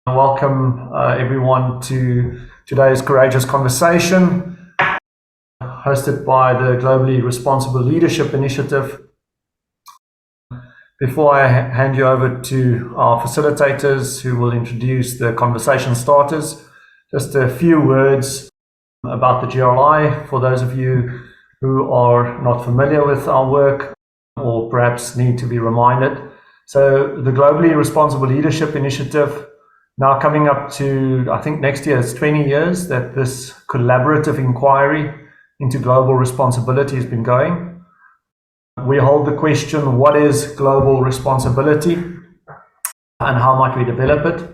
Welcome everyone to today's Courageous Conversation, hosted by the Globally Responsible Leadership Initiative. Before I hand you over to our facilitators who will introduce the conversation starters, just a few words about the GRLI for those of you who are not familiar with our work or perhaps need to be reminded. So the Globally Responsible Leadership Initiative, now coming up to, I think next year, it's 20 years that this collaborative inquiry into global responsibility has been going. We hold the question, what is global responsibility and how might we develop it?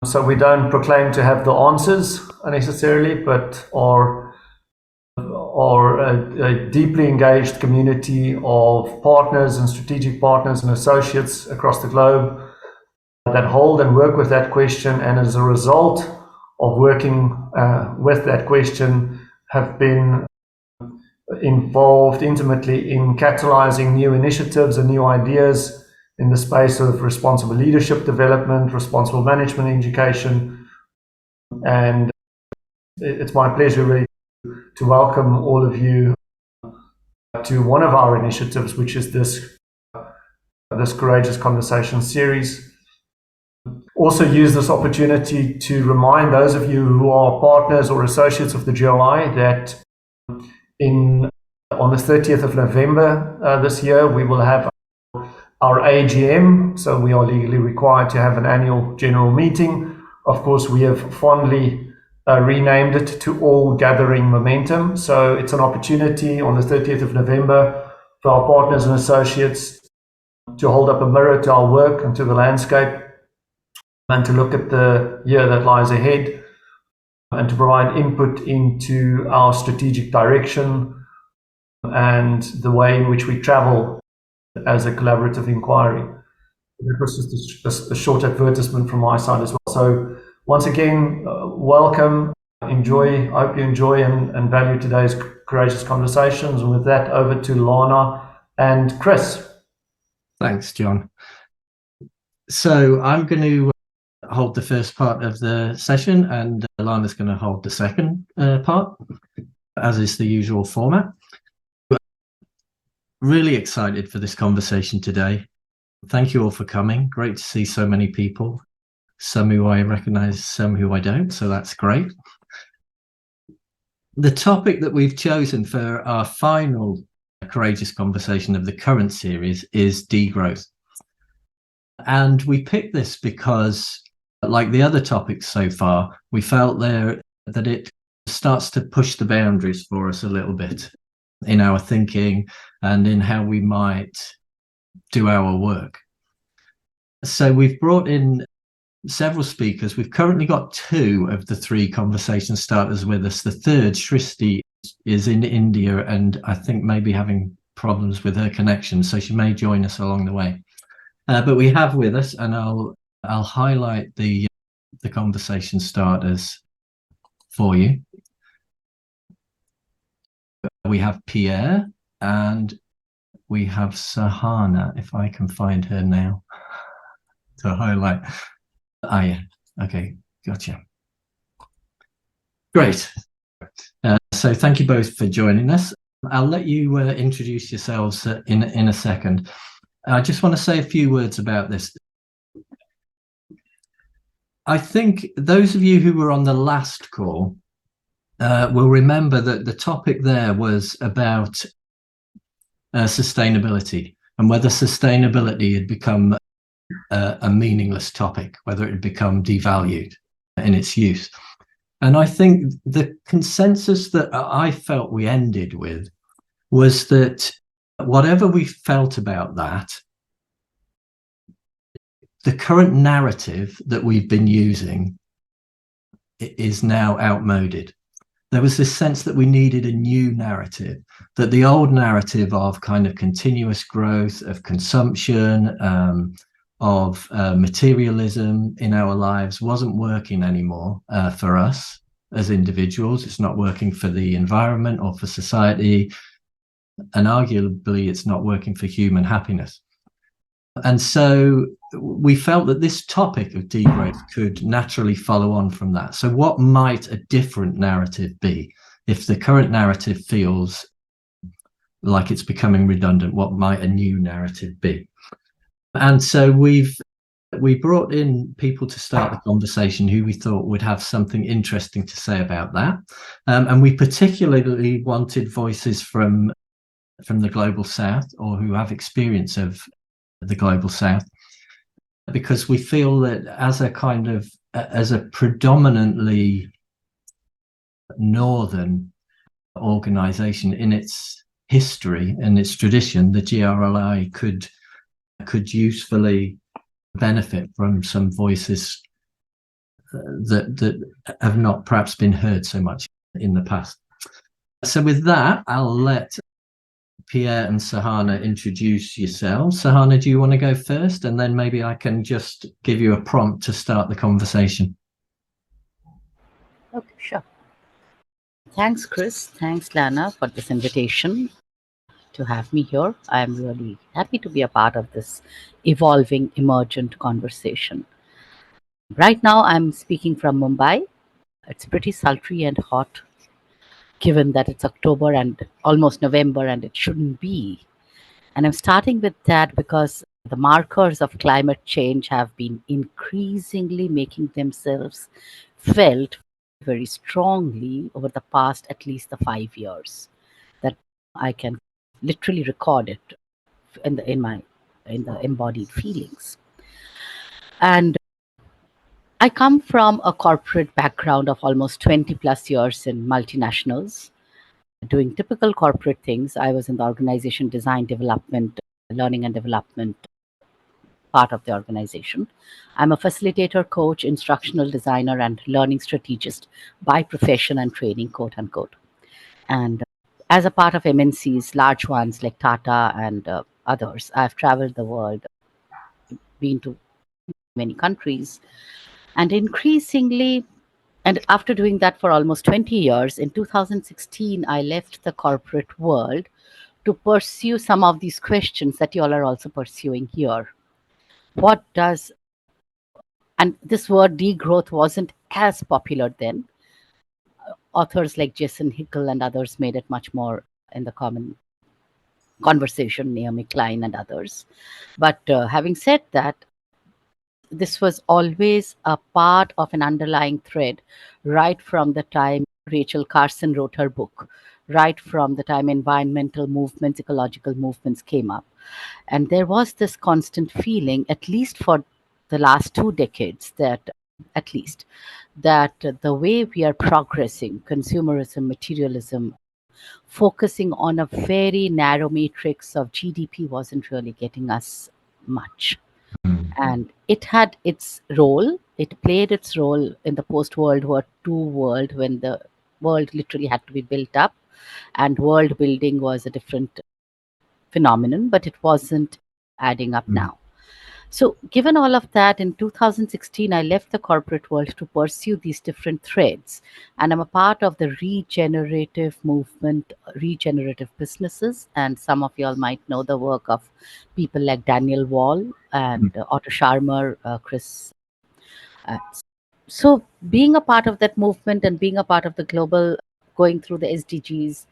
So we don't proclaim to have the answers necessarily, but are a deeply engaged community of partners and strategic partners and associates across the globe that hold and work with that question, and as a result of working with that question have been involved intimately in catalyzing new initiatives and new ideas in the space of responsible leadership development, responsible management education. And it's my pleasure really to welcome all of you to one of our initiatives, which is this Courageous Conversation series. Also use this opportunity to remind those of you who are partners or associates of the GRLI that on the 30th of November this year, we will have our AGM. So we are legally required to have an annual general meeting. Of course, we have fondly renamed it to All Gathering Momentum. So it's an opportunity on the 30th of November for our partners and associates to hold up a mirror to our work and to the landscape, and to look at the year that lies ahead and to provide input into our strategic direction and the way in which we travel as a collaborative inquiry. That was just a short advertisement from my side as well. So once again, welcome, enjoy, I hope you enjoy and value today's Courageous Conversations. And with that, over to Lana and Chris. Thanks, John. So I'm going to hold the first part of the session, and Lana's going to hold the second part, as is the usual format. Really excited for this conversation today. Thank you all for coming. Great to see so many people, some who I recognize, some who I don't, so that's great. The topic that we've chosen for our final Courageous Conversation of the current series is degrowth. And we picked this because, like the other topics so far, we felt that it starts to push the boundaries for us a little bit in our thinking and in how we might do our work. So we've brought in several speakers. We've currently got 2 of the 3 conversation starters with us. The third, Shrishti, is in India and I think maybe having problems with her connection, so she may join us along the way. But we have with us, and I'll highlight the conversation starters for you. We have Pierre and we have Sahana, if I can find her now to highlight. Yeah, okay, gotcha. Great. So thank you both for joining us. I'll let you introduce yourselves in a second. I just want to say a few words about this. I think those of you who were on the last call will remember that the topic there was about sustainability and whether sustainability had become a meaningless topic, whether it had become devalued in its use. And I think the consensus that I felt we ended with was that whatever we felt about that, the current narrative that we've been using is now outmoded. There was this sense that we needed a new narrative, that the old narrative of kind of continuous growth, of consumption, of materialism in our lives wasn't working anymore for us as individuals. It's not working for the environment or for society, and arguably it's not working for human happiness. And so we felt that this topic of degrowth could naturally follow on from that. So what might a different narrative be? If the current narrative feels like it's becoming redundant, what might a new narrative be? And so we brought in people to start the conversation who we thought would have something interesting to say about that. And we particularly wanted voices from the Global South, or who have experience of the Global South, because we feel that as a predominantly northern organization in its history and its tradition, the GRLI could usefully benefit from some voices that have not perhaps been heard so much in the past. So with that, I'll let Pierre and Sahana introduce yourselves. Sahana, do you want to go first? And then maybe I can just give you a prompt to start the conversation. Okay, sure. Thanks, Chris. Thanks, Lana, for this invitation to have me here. I'm really happy to be a part of this evolving, emergent conversation. Right now, I'm speaking from Mumbai. It's pretty sultry and hot, given that it's October and almost November, and it shouldn't be. And I'm starting with that because the markers of climate change have been increasingly making themselves felt very strongly over the past at least the 5 years that I can literally record it in the embodied feelings. And I come from a corporate background of almost 20 plus years in multinationals, doing typical corporate things. I was in the organization design, development, learning and development part of the organization. I'm a facilitator, coach, instructional designer, and learning strategist by profession and training, quote unquote. And as a part of MNCs, large ones like Tata and others, I've traveled the world, been to many countries, and increasingly, and after doing that for almost 20 years, in 2016, I left the corporate world to pursue some of these questions that you all are also pursuing here. What does, and this word degrowth wasn't as popular then. Authors like Jason Hickel and others made it much more in the common conversation, Naomi Klein and others. But having said that, this was always a part of an underlying thread right from the time Rachel Carson wrote her book, right from the time environmental movements, ecological movements came up. And there was this constant feeling, at least for the last 2 decades, that the way we are progressing, consumerism, materialism, focusing on a very narrow matrix of GDP wasn't really getting us much. And it had its role. It played its role in the post-World War II world when the world literally had to be built up, and world building was a different phenomenon, but it wasn't adding up now. So, given all of that, in 2016, I left the corporate world to pursue these different threads. And I'm a part of the regenerative movement, regenerative businesses. And some of you all might know the work of people like Daniel Wall and Otto Scharmer, Chris. So, being a part of that movement and being a part of the global, going through the SDGs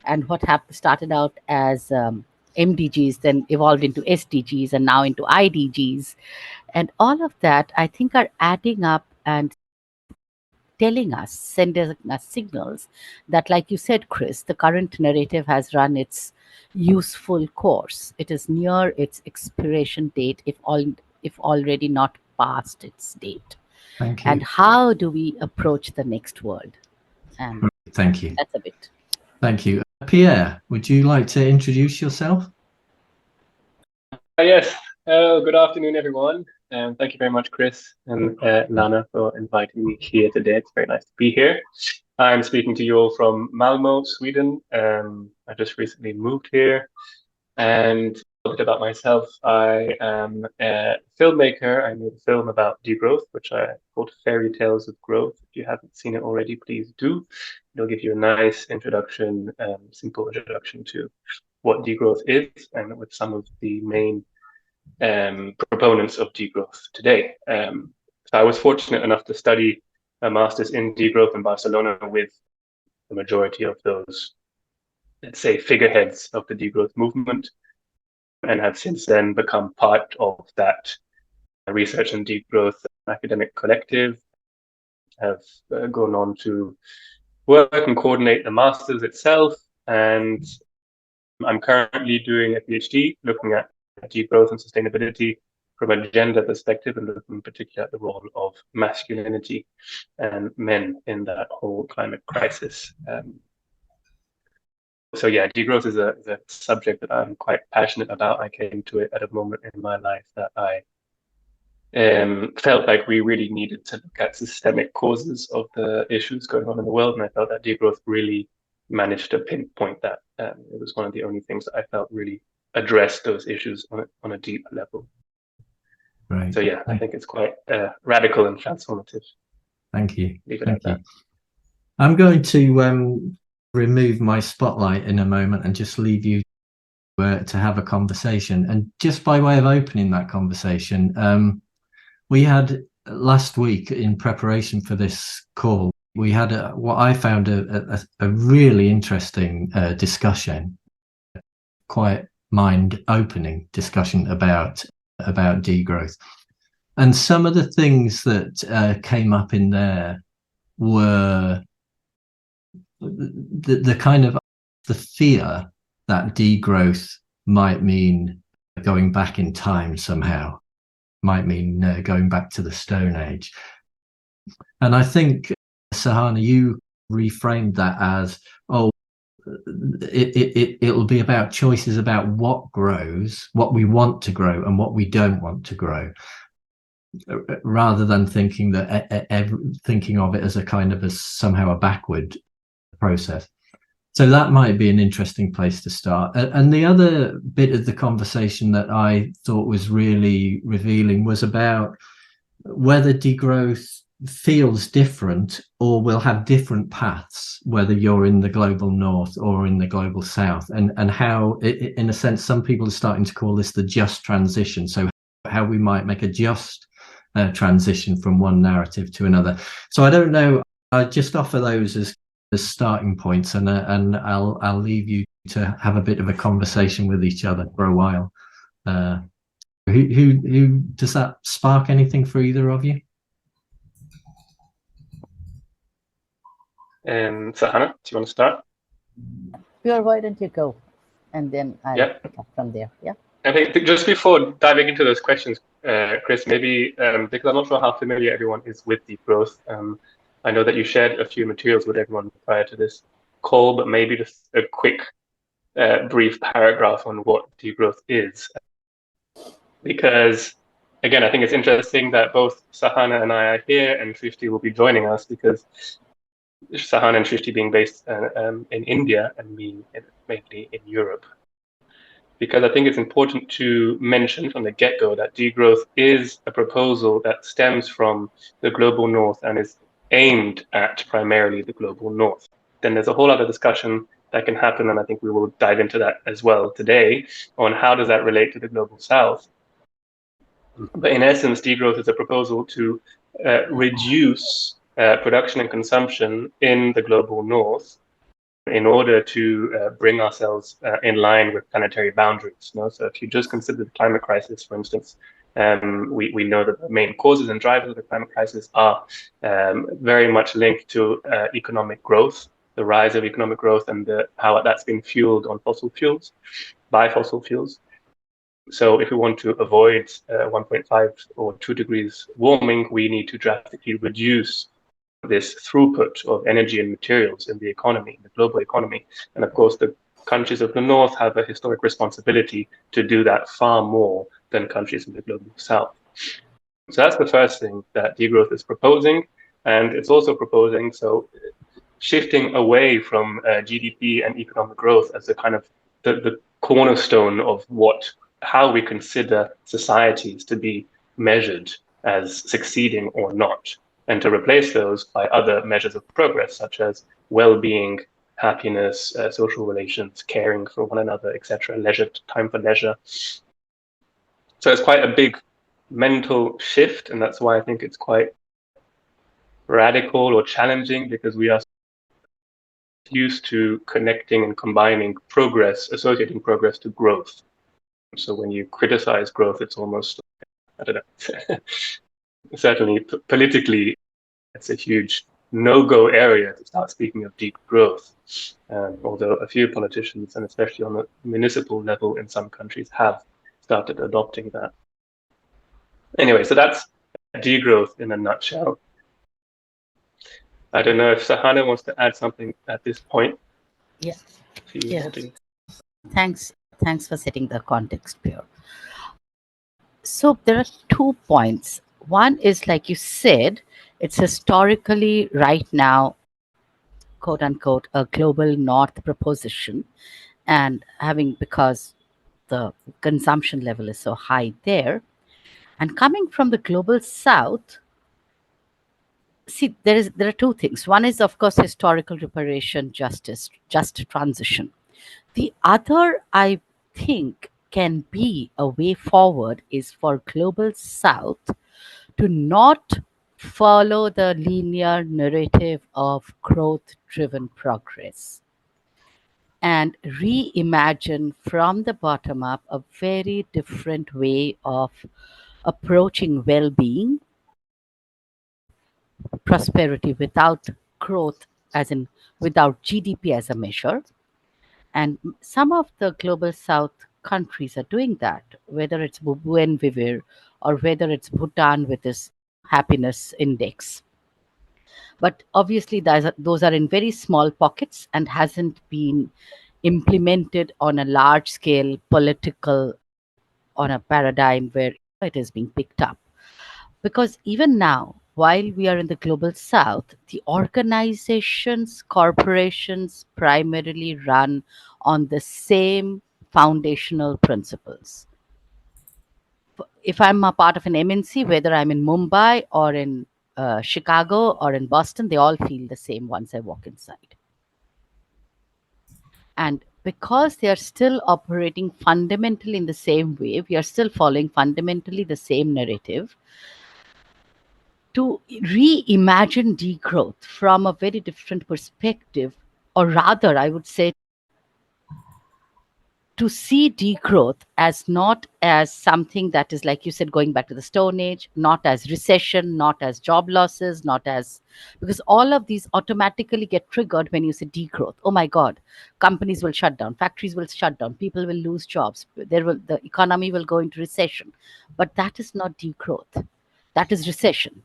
and what started out as MDGs, then evolved into SDGs and now into IDGs. And all of that, I think, are adding up and telling us, sending us signals that, like you said, Chris, the current narrative has run its useful course. It is near its expiration date, if already not past its date. Thank you. And how do we approach the next world? And thank you. That's a bit. Thank you. Pierre, would you like to introduce yourself? Yes. Good afternoon, everyone. Thank you very much, Chris and Lana, for inviting me here today. It's very nice to be here. I'm speaking to you all from Malmo, Sweden. I just recently moved here. And a bit about myself. I am a filmmaker. I made a film about degrowth, which I called Fairy Tales of Growth. If you haven't seen it already, please do. It'll give you a nice introduction, simple introduction to what degrowth is, and with some of the main proponents of degrowth today. So I was fortunate enough to study a master's in degrowth in Barcelona with the majority of those, let's say, figureheads of the degrowth movement, and have since then become part of that research and degrowth academic collective, have gone on to work and coordinate the master's itself. And I'm currently doing a PhD looking at degrowth and sustainability from a gender perspective, and looking in particular at the role of masculinity and men in that whole climate crisis. So yeah, degrowth is a subject that I'm quite passionate about. I came to it at a moment in my life that I felt like we really needed to look at systemic causes of the issues going on in the world, and I felt that degrowth really managed to pinpoint that. It was one of the only things that I felt really addressed those issues on a deep level. Right. So yeah, I think it's quite radical and transformative. Thank you. Leave it Thank at you. that. I'm going to remove my spotlight in a moment and just leave you to have a conversation. And just by way of opening that conversation, we had last week, in preparation for this call, we had what I found a really interesting discussion, quite mind-opening discussion about degrowth. And some of the things that came up in there were the kind of the fear that degrowth might mean going back in time somehow, might mean going back to the Stone Age. And I think, Sahana, you reframed that as, oh, it'll be about choices about what grows, what we want to grow and what we don't want to grow, rather than thinking of it as a kind of somehow a backward process. So that might be an interesting place to start. And the other bit of the conversation that I thought was really revealing was about whether degrowth feels different or will have different paths, whether you're in the global north or in the global south, and how, in a sense, some people are starting to call this the just transition. So how we might make a just transition from one narrative to another. So I don't know, I just offer those as starting points, and I'll leave you to have a bit of a conversation with each other for a while. Who does that spark anything for either of you? Sahana, do you want to start? Sure, why don't you go? And then I'll pick up from there. Yeah. I think just before diving into those questions, Chris, maybe because I'm not sure how familiar everyone is with degrowth. I know that you shared a few materials with everyone prior to this call, but maybe just a quick, brief paragraph on what degrowth is. Because, again, I think it's interesting that both Sahana and I are here, and Shrishti will be joining us, because Sahana and Shrishti being based in India and me mainly in Europe. Because I think it's important to mention from the get-go that degrowth is a proposal that stems from the global north and is aimed at primarily the global north. Then there's a whole other discussion that can happen, and I think we will dive into that as well today, on how does that relate to the global south. But in essence, degrowth is a proposal to reduce production and consumption in the global north in order to bring ourselves in line with planetary boundaries. You know? So if you just consider the climate crisis, for instance, we know that the main causes and drivers of the climate crisis are very much linked to economic growth, the rise of economic growth, and how that's been fueled on fossil fuels, by fossil fuels. So if we want to avoid 1.5 or 2 degrees warming, we need to drastically reduce this throughput of energy and materials in the economy, the global economy. And of course, the countries of the north have a historic responsibility to do that far more than countries in the global south. So that's the first thing that degrowth is proposing. And it's also proposing, so shifting away from GDP and economic growth as a kind of the cornerstone of how we consider societies to be measured as succeeding or not, and to replace those by other measures of progress, such as well-being, happiness, social relations, caring for one another, etc., leisure, time for leisure. So it's quite a big mental shift, and that's why I think it's quite radical or challenging, because we are used to connecting and combining progress, associating progress to growth. So when you criticize growth, it's almost, I don't know, certainly politically, it's a huge no-go area to start speaking of deep growth. Although a few politicians, and especially on the municipal level in some countries, have started adopting that. Anyway, so that's degrowth in a nutshell. I don't know if Sahana wants to add something at this point. Yeah. Yeah. Thanks for setting the context, Pierre. So there are 2 points. One is, like you said, it's historically right now, quote unquote, a global north proposition, and because the consumption level is so high there, and coming from the global south. See, there are 2 things. One is, of course, historical reparation, justice, just transition. The other, I think, can be a way forward is for global south to not follow the linear narrative of growth driven progress and reimagine from the bottom up a very different way of approaching well being, prosperity without growth, as in without GDP as a measure. And some of the global south countries are doing that, whether it's Bhubaneswar or whether it's Bhutan with its happiness index. But obviously, those are in very small pockets and hasn't been implemented on a large scale political, on a paradigm where it is being picked up. Because even now, while we are in the global south, the organizations, corporations primarily run on the same foundational principles. If I'm a part of an MNC, whether I'm in Mumbai or in Chicago or in Boston, they all feel the same once I walk inside. And because they are still operating fundamentally in the same way, we are still following fundamentally the same narrative. To reimagine degrowth from a very different perspective, or rather, I would say, to see degrowth as not as something that is, like you said, going back to the Stone Age, not as recession, not as job losses, not as, because all of these automatically get triggered when you say degrowth. Oh my God, companies will shut down, factories will shut down, people will lose jobs, the economy will go into recession. But that is not degrowth. That is recession.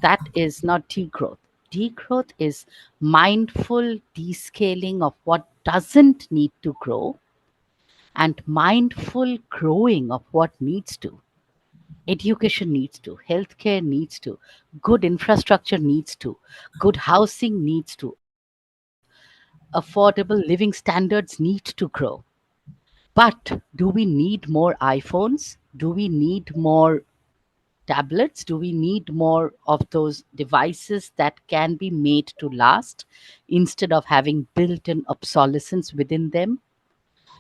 That is not degrowth. Degrowth is mindful descaling of what doesn't need to grow and mindful growing of what needs to. Education needs to, healthcare needs to, good infrastructure needs to, good housing needs to, affordable living standards need to grow. But do we need more iPhones? Do we need more tablets? Do we need more of those devices that can be made to last instead of having built in obsolescence within them?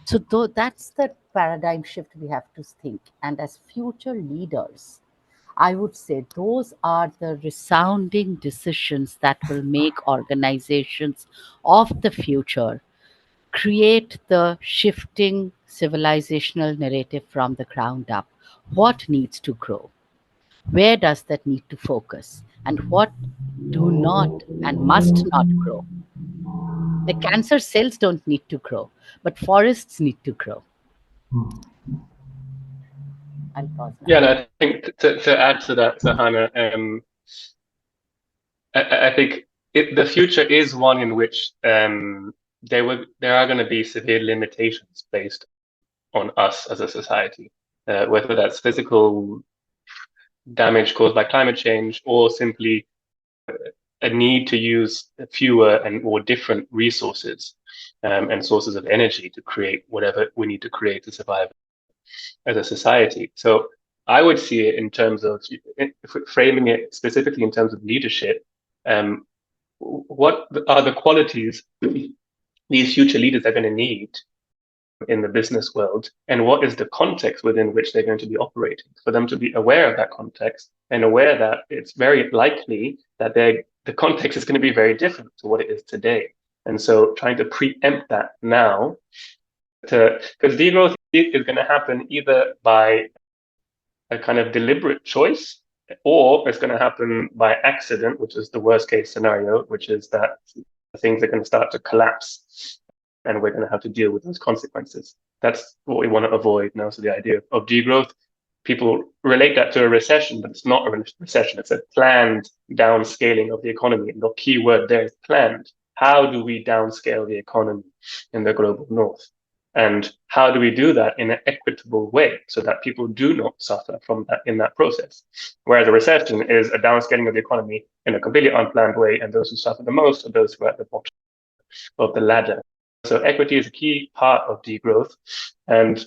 So that's the paradigm shift we have to think. And as future leaders, I would say those are the resounding decisions that will make organizations of the future create the shifting civilizational narrative from the ground up. What needs to grow? Where does that need to focus? And what do not and must not grow? The cancer cells don't need to grow, but forests need to grow. I'll pause now. Yeah, and I think to add to that, Sahana, I think the future is one in which there are going to be severe limitations based on us as a society, whether that's physical damage caused by climate change or simply a need to use fewer and or different resources and sources of energy to create whatever we need to create to survive as a society. So I would see it in terms of framing it specifically in terms of leadership. What are the qualities these future leaders are going to need in the business world, and what is the context within which they're going to be operating, for them to be aware of that context and aware that it's very likely that the context is going to be very different to what it is today. And so trying to preempt that now, because degrowth is going to happen either by a kind of deliberate choice, or it's going to happen by accident, which is the worst case scenario, which is that things are going to start to collapse and we're going to have to deal with those consequences. That's what we want to avoid now. So the idea of degrowth, people relate that to a recession, but it's not a recession. It's a planned downscaling of the economy. And the key word there is planned. How do we downscale the economy in the global north? And how do we do that in an equitable way so that people do not suffer from that in that process? Whereas a recession is a downscaling of the economy in a completely unplanned way, and those who suffer the most are those who are at the bottom of the ladder. So equity is a key part of degrowth. And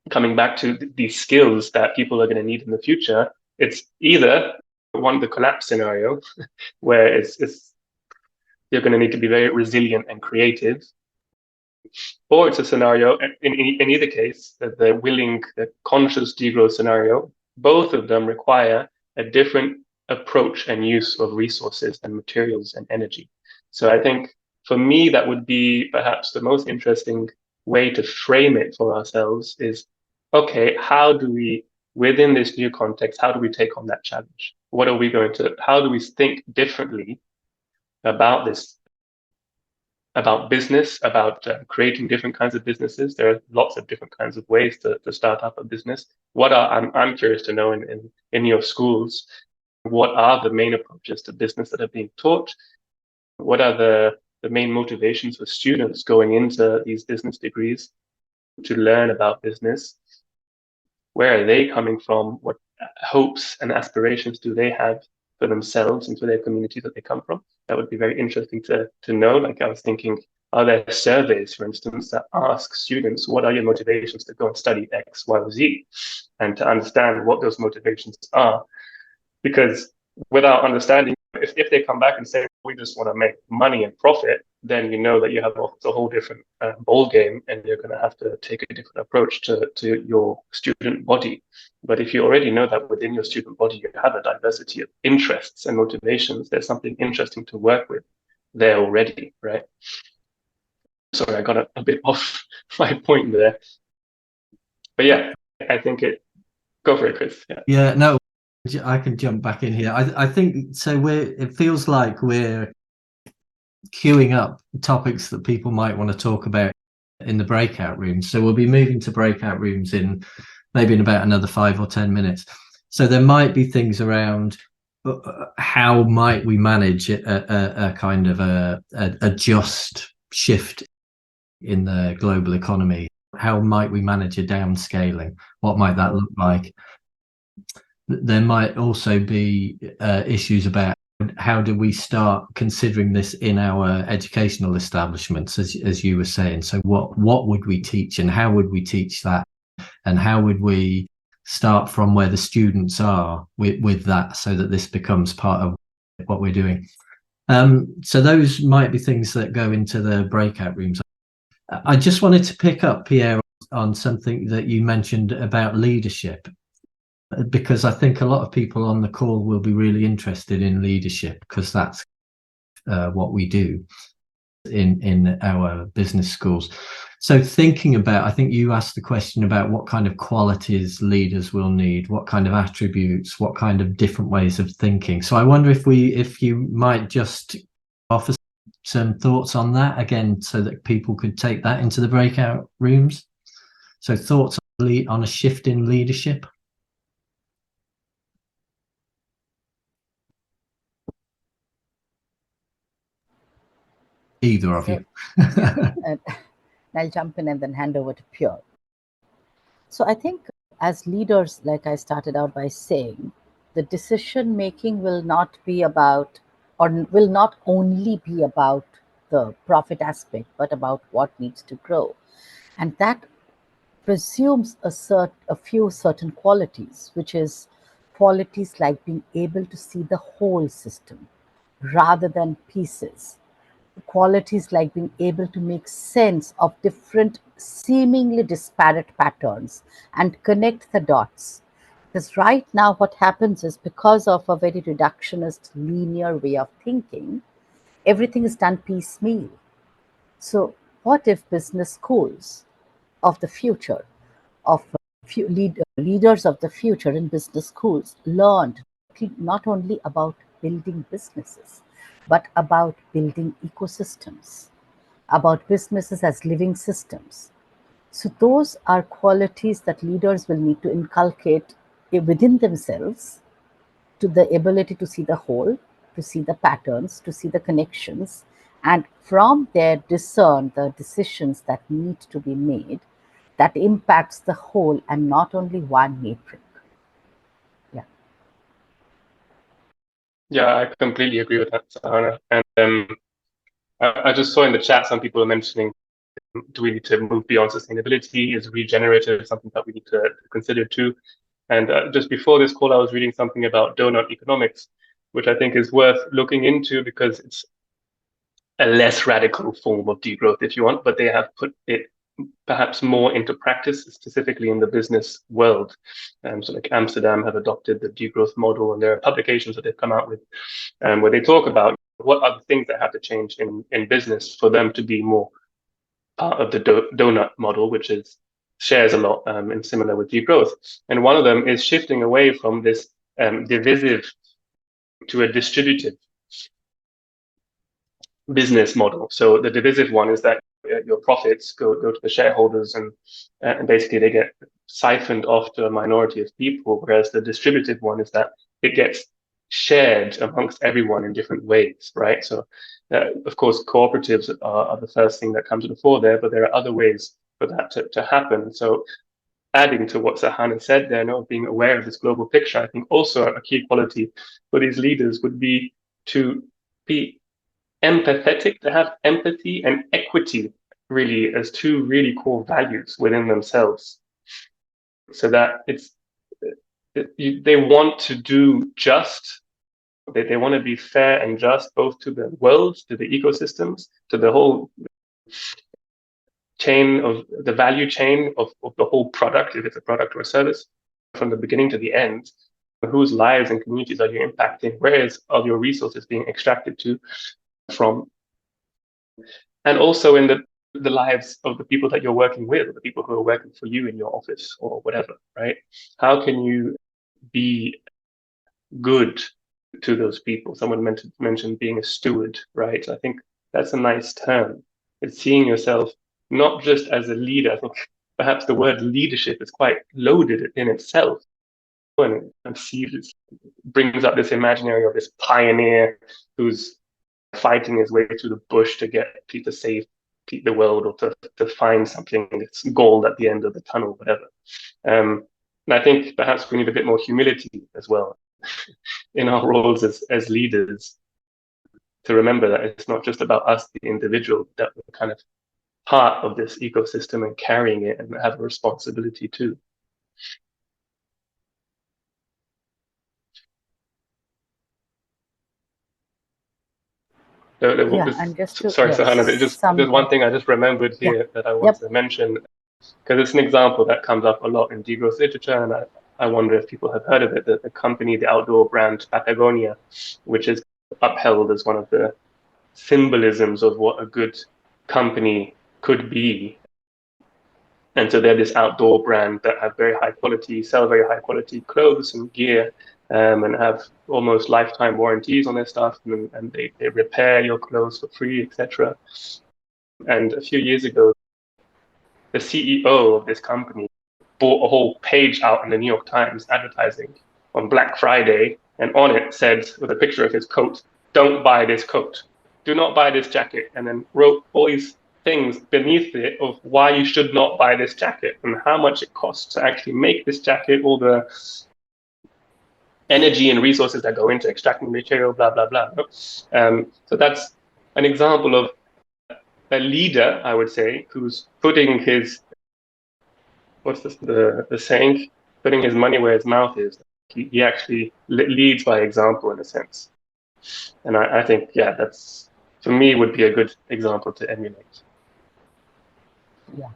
coming back to these skills that people are going to need in the future, it's either the collapse scenario, where it's you're going to need to be very resilient and creative, or it's a scenario, in either case, that the conscious degrowth scenario, both of them require a different approach and use of resources and materials and energy. So I think for me, that would be perhaps the most interesting way to frame it for ourselves is, okay, how do we, within this new context, how do we take on that challenge? How do we think differently about this, about business, about creating different kinds of businesses? There are lots of different kinds of ways to start up a business. I'm curious to know in your schools, what are the main approaches to business that are being taught? What are the main motivations for students going into these business degrees to learn about business? Where are they coming from? What hopes and aspirations do they have for themselves and for their community that they come from? That would be very interesting to know. Like I was thinking, are there surveys, for instance, that ask students, what are your motivations to go and study X, Y, or Z? And to understand what those motivations are. Because without understanding, if they come back and say, we just want to make money and profit, then you know that you have a whole different ball game, and you're going to have to take a different approach to your student body. But if you already know that within your student body, you have a diversity of interests and motivations, there's something interesting to work with there already, right? Sorry, I got a bit off my point there. But yeah, I think go for it, Chris. Yeah, no, I can jump back in here. I think so. It feels like we're queuing up topics that people might want to talk about in the breakout rooms. So we'll be moving to breakout rooms in about another 5 or 10 minutes. So there might be things around how might we manage a kind of a just shift in the global economy? How might we manage a downscaling? What might that look like? There might also be issues about how do we start considering this in our educational establishments, as you were saying. So what would we teach, and how would we teach that, and how would we start from where the students are with that, so that this becomes part of what we're doing. So those might be things that go into the breakout rooms. I just wanted to pick up, Pierre, on something that you mentioned about leadership, because I think a lot of people on the call will be really interested in leadership, because that's what we do in our business schools. So thinking about, I think you asked the question about what kind of qualities leaders will need, what kind of attributes, what kind of different ways of thinking. So I wonder if you might just offer some thoughts on that again, so that people could take that into the breakout rooms. So thoughts on a shift in leadership. Either of you. I'll jump in and then hand over to Pure. So I think as leaders, like I started out by saying, the decision making will not be about, or will not only be about the profit aspect, but about what needs to grow. And that presumes a few certain qualities, which is qualities like being able to see the whole system rather than pieces, qualities like being able to make sense of different seemingly disparate patterns and connect the dots. Because right now, what happens is because of a very reductionist, linear way of thinking, everything is done piecemeal. So, what if business schools of the future, of leaders of the future in business schools, learned not only about building businesses, but about building ecosystems, about businesses as living systems? So, those are qualities that leaders will need to inculcate within themselves, to the ability to see the whole, to see the patterns, to see the connections, and from there discern the decisions that need to be made that impacts the whole and not only one metric. Yeah. Yeah, I completely agree with that, Sahana. And I just saw in the chat some people are mentioning, do we need to move beyond sustainability? Is regenerative something that we need to consider too? And just before this call, I was reading something about donut economics, which I think is worth looking into because it's a less radical form of degrowth, if you want, but they have put it perhaps more into practice, specifically in the business world. So like Amsterdam have adopted the degrowth model, and there are publications that they've come out with where they talk about what are the things that have to change in business for them to be more part of the donut model, which is shares a lot and similar with degrowth. And one of them is shifting away from this divisive to a distributive business model. So the divisive one is that your profits go to the shareholders, and basically they get siphoned off to a minority of people, whereas the distributive one is that it gets shared amongst everyone in different ways, right? So of course cooperatives are the first thing that comes to the fore there, but there are other ways for that to happen. So adding to what Sahana said there, being aware of this global picture, I think also a key quality for these leaders would be to be empathetic, to have empathy and equity really as two really core values within themselves, so that they want to do just, they want to be fair and just both to the world, to the ecosystems, to the whole chain of the value chain of the whole product, if it's a product or a service, from the beginning to the end. Whose lives and communities are you impacting? Where are your resources being extracted to from? And also in the lives of the people that you're working with, or the people who are working for you in your office or whatever, right? How can you be good to those people? Someone mentioned being a steward, right? I think that's a nice term. It's seeing yourself not just as a leader. I think perhaps the word leadership is quite loaded in itself. And brings up this imaginary of this pioneer who's fighting his way through the bush to save the world, or to find something, its goal at the end of the tunnel, whatever. And I think perhaps we need a bit more humility as well in our roles as leaders, to remember that it's not just about us, the individual, that we're kind of part of this ecosystem and carrying it and have a responsibility too. And just to Sorry, Sahana, there's one thing I just remembered here that I want to mention, because it's an example that comes up a lot in degrowth literature, and I wonder if people have heard of it. The company, the outdoor brand Patagonia, which is upheld as one of the symbolisms of what a good company could be. And so they're this outdoor brand that have sell very high quality clothes and gear, and have almost lifetime warranties on their stuff, and they repair your clothes for free, etc. And a few years ago, the CEO of this company bought a whole page out in the New York Times advertising on Black Friday, and on it said, with a picture of his coat, "Don't buy this coat. Do not buy this jacket." And then wrote all these things beneath it of why you should not buy this jacket and how much it costs to actually make this jacket, all the energy and resources that go into extracting material, blah, blah, blah. So that's an example of a leader, I would say, who's putting his, what's the saying? Putting his money where his mouth is. He actually leads by example in a sense. And I think, yeah, that's for me would be a good example to emulate. Yeah.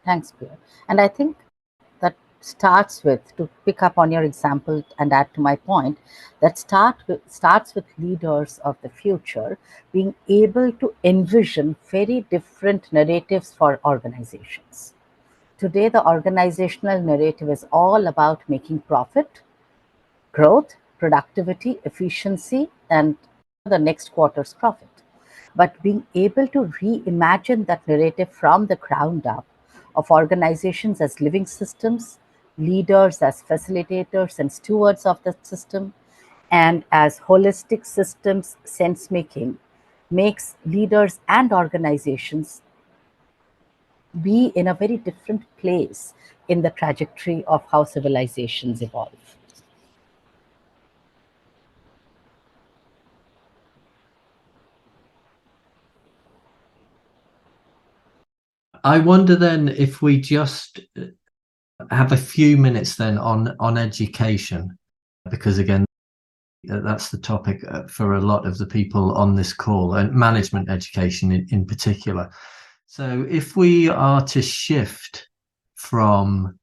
Thanks, Pierre. And I think that starts with, to pick up on your example and add to my point, that starts with leaders of the future being able to envision very different narratives for organizations. Today, the organizational narrative is all about making profit, growth, productivity, efficiency, and the next quarter's profit. But being able to reimagine that narrative from the ground up, of organizations as living systems, leaders as facilitators and stewards of the system, and as holistic systems sense making, makes leaders and organizations be in a very different place in the trajectory of how civilizations evolve. I wonder then if we just have a few minutes then on education, because again, that's the topic for a lot of the people on this call, and management education in particular. So if we are to shift from,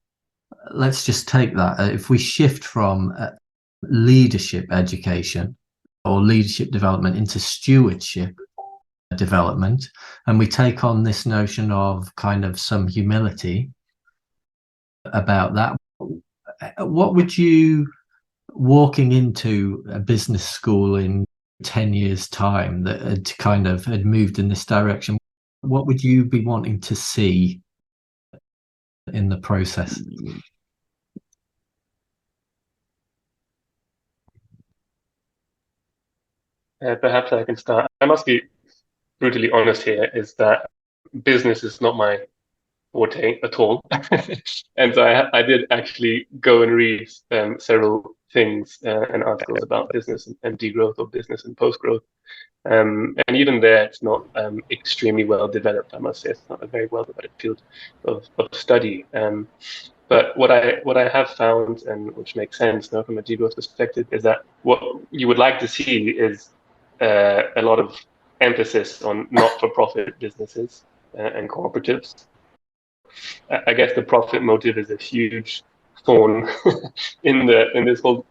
let's just take that, if we shift from leadership education or leadership development into stewardship development, and we take on this notion of kind of some humility about that, what would you, walking into a business school in 10 years time that had moved in this direction, what would you be wanting to see in the process? Perhaps I can start. I must be brutally honest here, is that business is not my forte at all. And so I did actually go and read several things and articles about business and degrowth, or business and post-growth. And even there, it's not extremely well developed, I must say. It's not a very well developed field of study. But what I have found, and which makes sense now from a degrowth perspective, is that what you would like to see is a lot of emphasis on not-for-profit businesses and cooperatives. I guess the profit motive is a huge thorn in this whole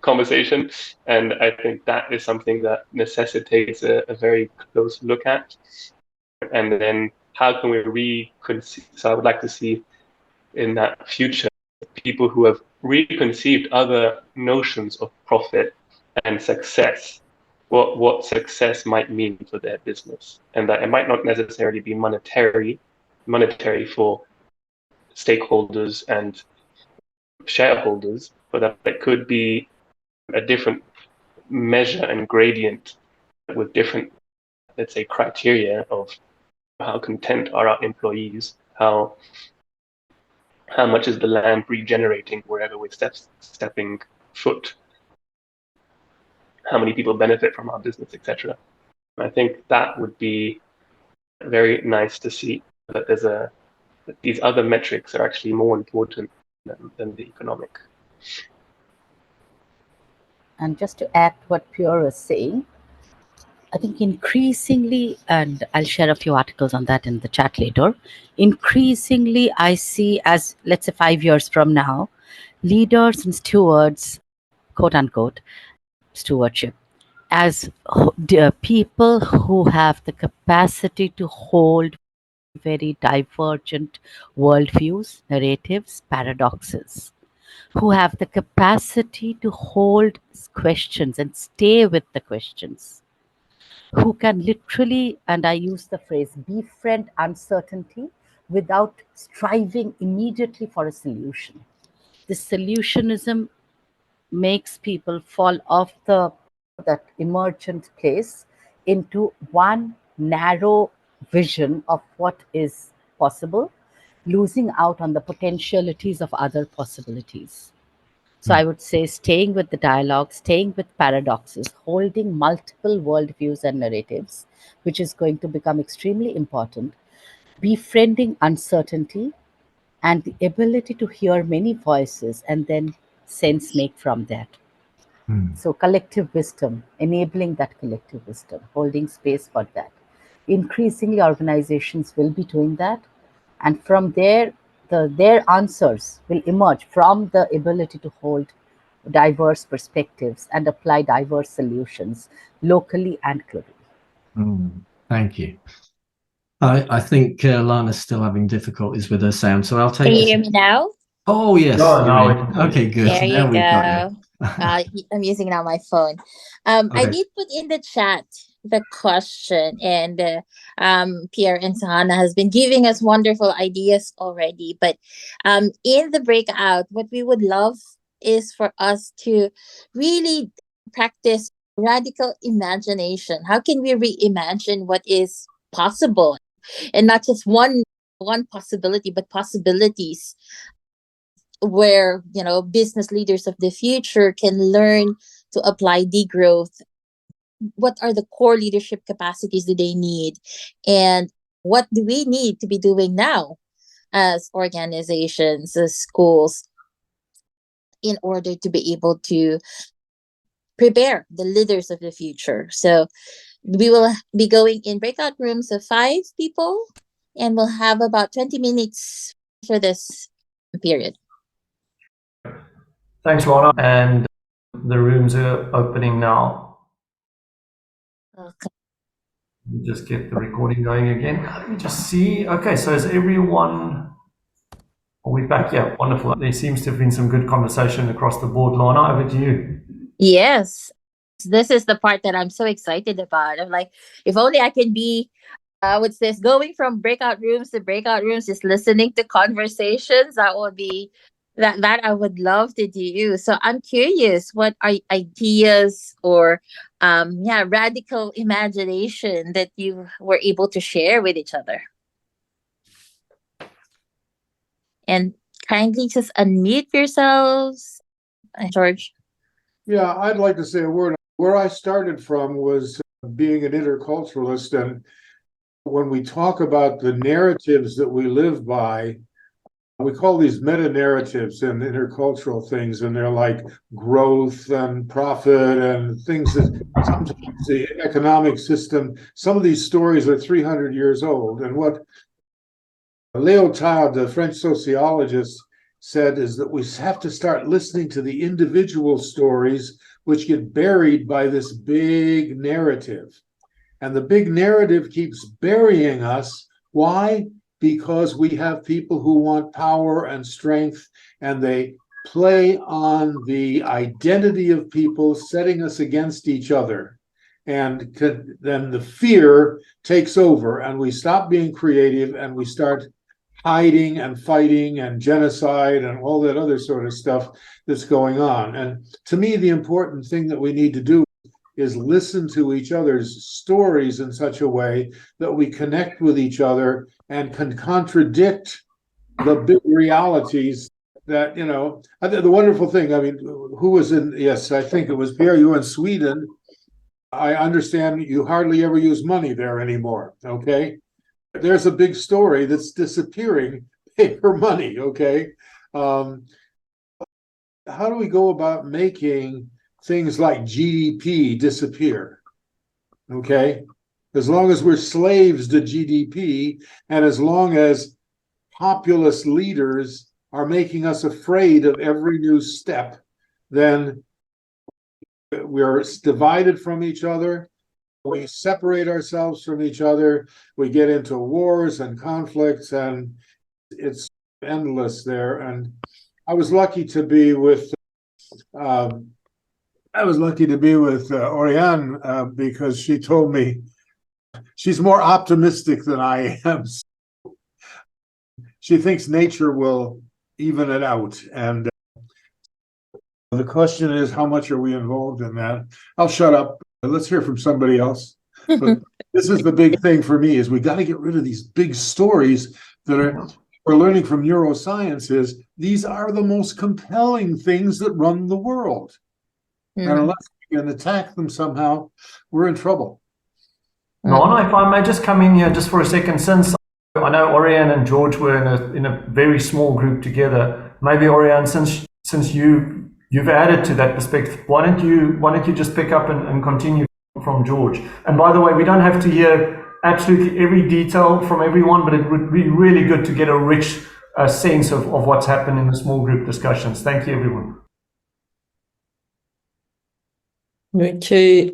conversation, and I think that is something that necessitates a very close look at. And then how can we reconceive? So I would like to see in that future people who have reconceived other notions of profit and success, what success might mean for their business, and that it might not necessarily be monetary for stakeholders and shareholders, but that it could be a different measure and gradient with different, let's say, criteria of how content are our employees, how much is the land regenerating wherever we're stepping foot, how many people benefit from our business, etc. I think that would be very nice to see, that that these other metrics are actually more important than the economic. And just to add what Pure is saying, I think increasingly, and I'll share a few articles on that in the chat later, increasingly I see, as let's say 5 years from now, leaders and stewards, quote unquote, stewardship, as people who have the capacity to hold very divergent worldviews, narratives, paradoxes, who have the capacity to hold questions and stay with the questions, who can literally, and I use the phrase, befriend uncertainty without striving immediately for a solution. This solutionism makes people fall off that emergent place into one narrow vision of what is possible, losing out on the potentialities of other possibilities. So I would say staying with the dialogue, staying with paradoxes, holding multiple worldviews and narratives, which is going to become extremely important, befriending uncertainty, and the ability to hear many voices and then sense make from that. So collective wisdom, enabling that collective wisdom, holding space for that. Increasingly, organizations will be doing that. And from there, their answers will emerge from the ability to hold diverse perspectives and apply diverse solutions locally and globally. Thank you. I think Lana's still having difficulties with her sound, so I'll take. Can you hear me now? Oh yes. No, now okay, good. There now you we've got go. I'm using now my phone. I Okay. did put in the chat the question, and Pierre and Sahana has been giving us wonderful ideas already. But in the breakout, what we would love is for us to really practice radical imagination. How can we reimagine what is possible, and not just one possibility, but possibilities where business leaders of the future can learn to apply degrowth. What are the core leadership capacities do they need, and what do we need to be doing now as organizations, as schools, in order to be able to prepare the leaders of the future? So we will be going in breakout rooms of 5 people, and we'll have about 20 minutes for this period. Thanks, Lana. And the rooms are opening now. Okay. Just get the recording going again. Let me just see. Okay, so is everyone... Are we back? Yeah, wonderful. There seems to have been some good conversation across the board. Lana, over to you. Yes, this is the part that I'm so excited about. I'm like, if only I can be what's this, going from breakout rooms to breakout rooms, just listening to conversations. That would be that I would love to do. So I'm curious, what are ideas or radical imagination that you were able to share with each other? And kindly just unmute yourselves. George. Yeah, I'd like to say a word. Where I started from was being an interculturalist, and when we talk about the narratives that we live by, we call these meta-narratives and intercultural things, and they're like growth and profit and things that sometimes the economic system, some of these stories are 300 years old. And what Lyotard, the French sociologist, said is that we have to start listening to the individual stories which get buried by this big narrative. And the big narrative keeps burying us. Why? Because we have people who want power and strength, and they play on the identity of people, setting us against each other. And then the fear takes over, and we stop being creative, and we start hiding and fighting and genocide and all that other sort of stuff that's going on. And to me, the important thing that we need to do is listen to each other's stories in such a way that we connect with each other and can contradict the big realities that, the wonderful thing, I mean, who was in, yes, I think it was Pierre, you were in Sweden. I understand you hardly ever use money there anymore, okay? There's a big story that's disappearing, paper money, okay? How do we go about making things like GDP disappear, okay? As long as we're slaves to GDP, and as long as populist leaders are making us afraid of every new step, then we're divided from each other. We separate ourselves from each other. We get into wars and conflicts, and it's endless there. And I was lucky to be with Oriane because she told me she's more optimistic than I am. She thinks nature will even it out. And the question is, how much are we involved in that? I'll shut up. Let's hear from somebody else. But this is the big thing for me, is we got to get rid of these big stories that we're learning from neuroscience. Is these are the most compelling things that run the world. And unless we can attack them somehow, we're in trouble. Lana, if I may just come in here just for a second, since I know Oriane and George were in a very small group together, maybe Oriane, since you you've added to that perspective. Why don't you just pick up and continue from George? And by the way, we don't have to hear absolutely every detail from everyone, but it would be really good to get a rich sense of what's happened in the small group discussions. Thank you, everyone. Okay.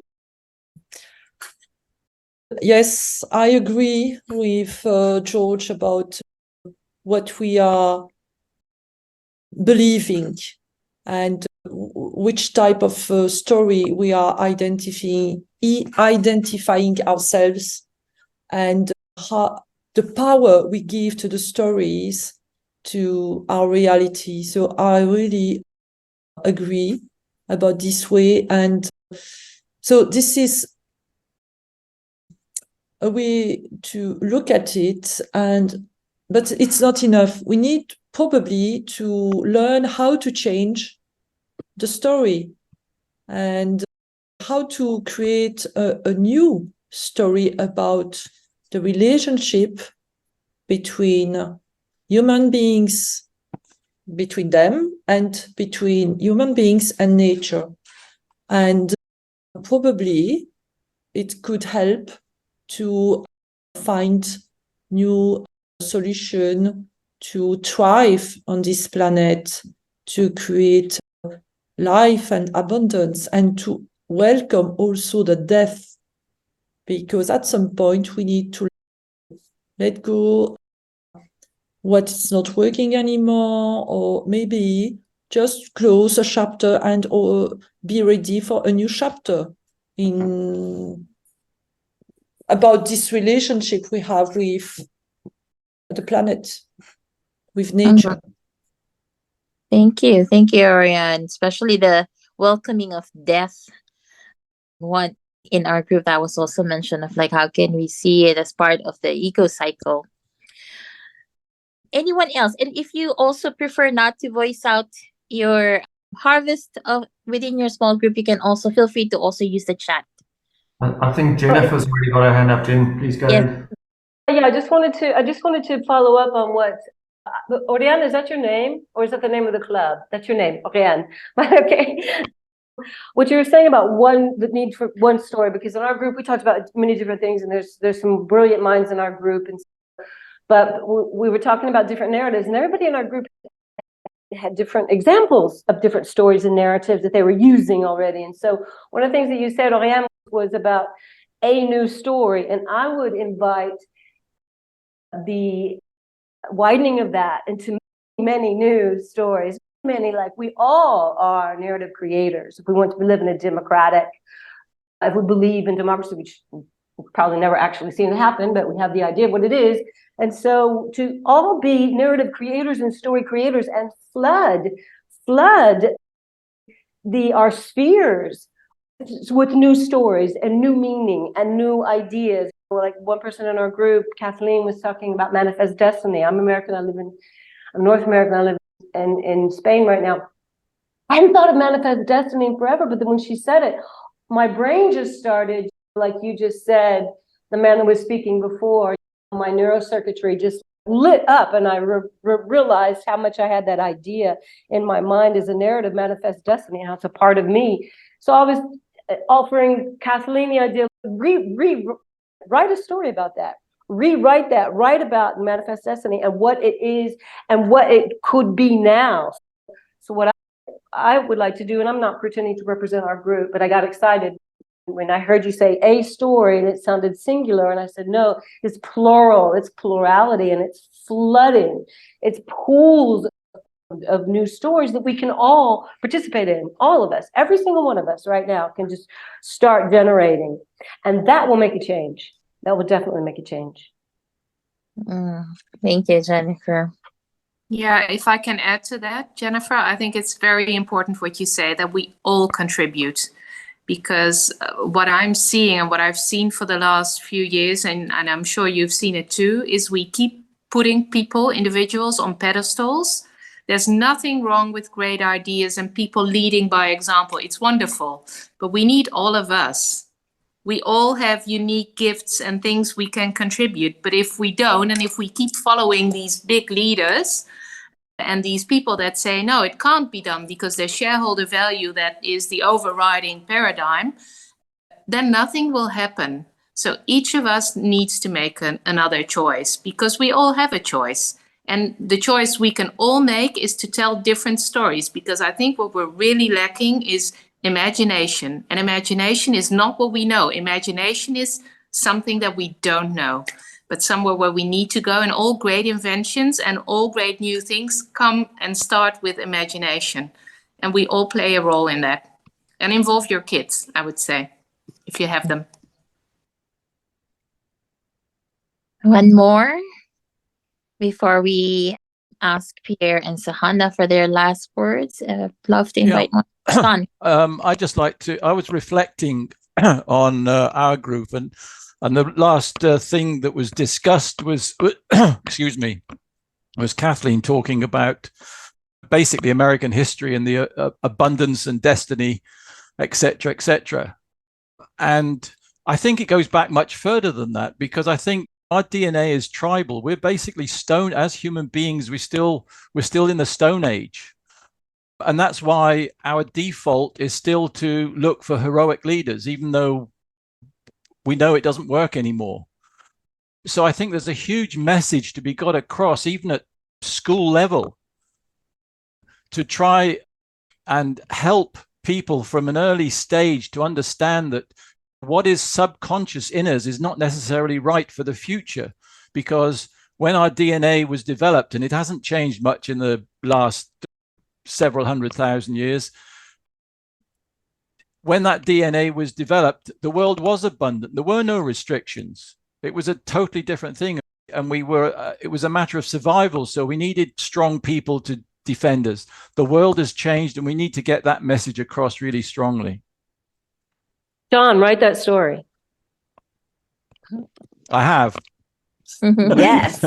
Yes, I agree with George about what we are believing and which type of story we are identifying ourselves, and how the power we give to the stories to our reality. So I really agree about this way. And so this is a way to look at it, but it's not enough. We need probably to learn how to change the story and how to create a new story about the relationship between human beings, between them, and between human beings and nature. And probably it could help to find new solution to thrive on this planet, to create life and abundance, and to welcome also the death, because at some point we need to let go what is not working anymore, or maybe just close a chapter and or be ready for a new chapter in about this relationship we have with the planet, with nature. Thank you, Oriane. Especially the welcoming of death. One in our group that was also mentioned of like how can we see it as part of the eco cycle. Anyone else? And if you also prefer not to voice out your harvest of within your small group, you can also feel free to also use the chat. I think Jennifer's already got her hand up. Jen, please go ahead. Yeah, I just wanted to follow up on what Oriane, is that your name, or is that the name of the club? That's your name, Oriane. Okay. What you were saying about the need for one story, because in our group we talked about many different things, and there's some brilliant minds in our group, but we were talking about different narratives, and everybody in our group had different examples of different stories and narratives that they were using already. And so one of the things that you said, Oriane, was about a new story, and I would invite the widening of that into many new stories. Many, like, we all are narrative creators. If we want to live in a democratic, if we believe in democracy, which we've probably never actually seen it happen, but we have the idea of what it is. And so to all be narrative creators and story creators and flood our spheres with new stories and new meaning and new ideas. Like one person in our group, Kathleen, was talking about manifest destiny. I'm American, I'm North American, I live in Spain right now. I hadn't thought of manifest destiny in forever, but then when she said it, my brain just started, like you just said, the man that was speaking before, my neurocircuitry just lit up, and I realized how much I had that idea in my mind as a narrative, manifest destiny, and how it's a part of me. So I was offering Kathleen the idea, write a story about that. Rewrite that, write about manifest destiny and what it is and what it could be now. So what I would like to do, and I'm not pretending to represent our group, but I got excited when I heard you say a story and it sounded singular, and I said, no, it's plural, it's plurality, and it's flooding, it's pools of new stories that we can all participate in. All of us, every single one of us right now can just start generating, and that will make a change. That will definitely make a change. Thank you, Jennifer. Yeah, if I can add to that, Jennifer, I think it's very important what you say, that we all contribute, because what I'm seeing and what I've seen for the last few years, and I'm sure you've seen it too, is we keep putting people, individuals on pedestals. There's nothing wrong with great ideas and people leading by example. It's wonderful, but we need all of us. We all have unique gifts and things we can contribute. But if we don't, and if we keep following these big leaders, and these people that say, no, it can't be done because there's shareholder value that is the overriding paradigm, then nothing will happen. So each of us needs to make another choice, because we all have a choice. And the choice we can all make is to tell different stories, because I think what we're really lacking is imagination. And imagination is not what we know. Imagination is something that we don't know, but somewhere where we need to go. And all great inventions and all great new things come and start with imagination. And we all play a role in that. And involve your kids, I would say, if you have them. One more before we ask Pierre and Sahana for their last words. Love to invite more. I was reflecting on our group, and the last thing that was discussed was, excuse me, was Kathleen talking about basically American history and the abundance and destiny, etc., etc. And I think it goes back much further than that, because I think our DNA is tribal. We're basically stone. As human beings, we're still in the Stone Age. And that's why our default is still to look for heroic leaders, even though we know it doesn't work anymore. So I think there's a huge message to be got across, even at school level, to try and help people from an early stage to understand that what is subconscious in us is not necessarily right for the future. Because when our DNA was developed, and it hasn't changed much in the last several 100,000 years, when that DNA was developed, the world was abundant. There were no restrictions. It was a totally different thing. And it was a matter of survival. So we needed strong people to defend us. The world has changed, and we need to get that message across really strongly. John, write that story. I have. Yes.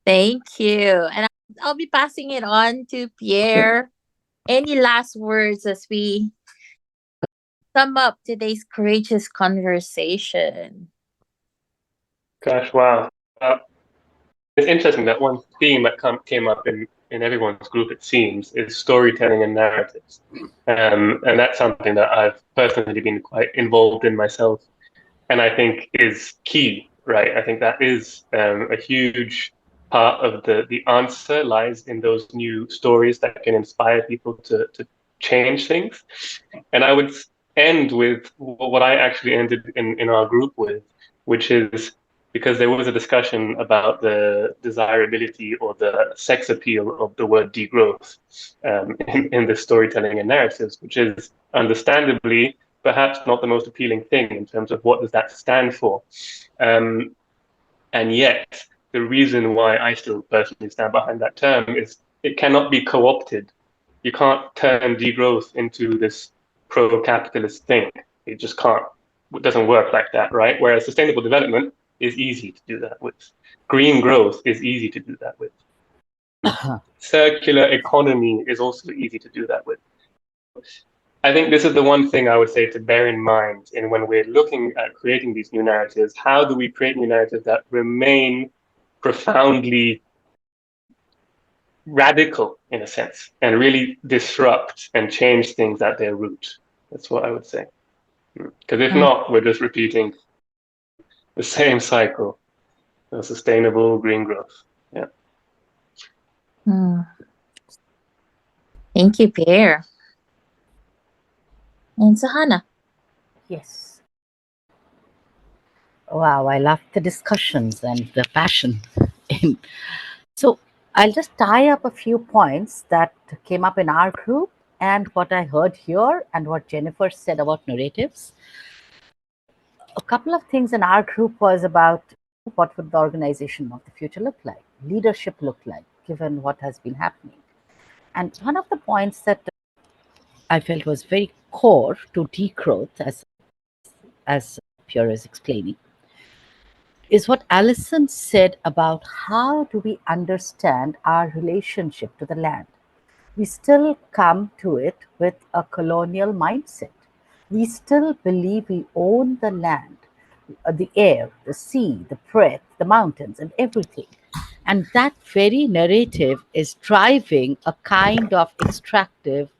Thank you. And I'll be passing it on to Pierre. Any last words as we sum up today's courageous conversation? Gosh, wow. It's interesting that one theme that came up in everyone's group, it seems, is storytelling and narratives. And that's something that I've personally been quite involved in myself, and I think is key, right? I think that is a huge part of the answer lies in those new stories that can inspire people to change things. And I would end with what I actually ended in our group with, which is, because there was a discussion about the desirability or the sex appeal of the word degrowth in the storytelling and narratives, which is understandably perhaps not the most appealing thing in terms of what does that stand for. And yet, the reason why I still personally stand behind that term is it cannot be co-opted. You can't turn degrowth into this pro-capitalist thing. It just can't. It doesn't work like that, right? Whereas sustainable development is easy to do that with. Green growth is easy to do that with. Circular economy is also easy to do that with. I think this is the one thing I would say to bear in mind in when we're looking at creating these new narratives. How do we create new narratives that remain profoundly radical, in a sense, and really disrupt and change things at their root? That's what I would say. Because if not, we're just repeating the same cycle of sustainable green growth. Yeah. Thank you, Pierre. And Sahana. Yes. Wow, I love the discussions and the passion. So I'll just tie up a few points that came up in our group and what I heard here and what Jennifer said about narratives. A couple of things in our group was about what would the organization of the future look like, leadership look like, given what has been happening. And one of the points that I felt was very core to degrowth, as Pierre is explaining, is what Alison said about how do we understand our relationship to the land. We still come to it with a colonial mindset. We still believe we own the land, the air, the sea, the breath, the mountains, and everything. And that very narrative is driving a kind of extractive,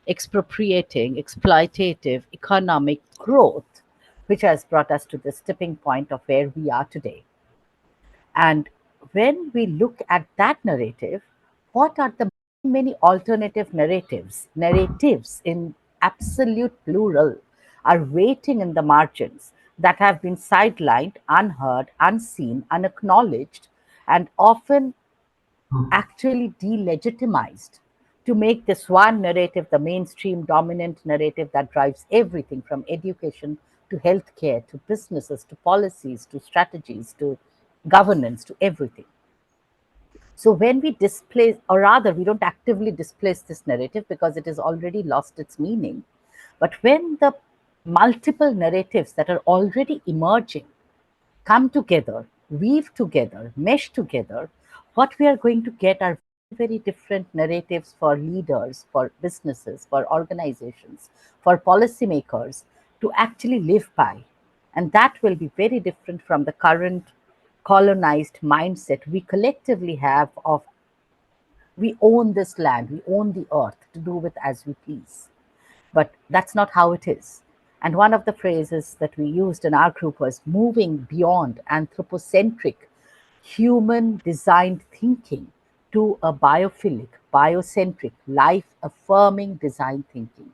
expropriating, exploitative economic growth, which has brought us to this tipping point of where we are today. And when we look at that narrative, what are the many alternative narratives in absolute plural are waiting in the margins that have been sidelined, unheard, unseen, unacknowledged, and often actually delegitimized to make this one narrative the mainstream dominant narrative that drives everything from education to healthcare to businesses to policies to strategies to governance to everything. So when we displace, or rather, we don't actively displace this narrative because it has already lost its meaning. But when the multiple narratives that are already emerging come together, weave together, mesh together, what we are going to get are very different narratives for leaders, for businesses, for organizations, for policymakers to actually live by. And that will be very different from the current colonized mindset we collectively have of we own this land, we own the earth to do with as we please. But that's not how it is. And one of the phrases that we used in our group was moving beyond anthropocentric, human designed thinking to a biophilic, biocentric, life affirming design thinking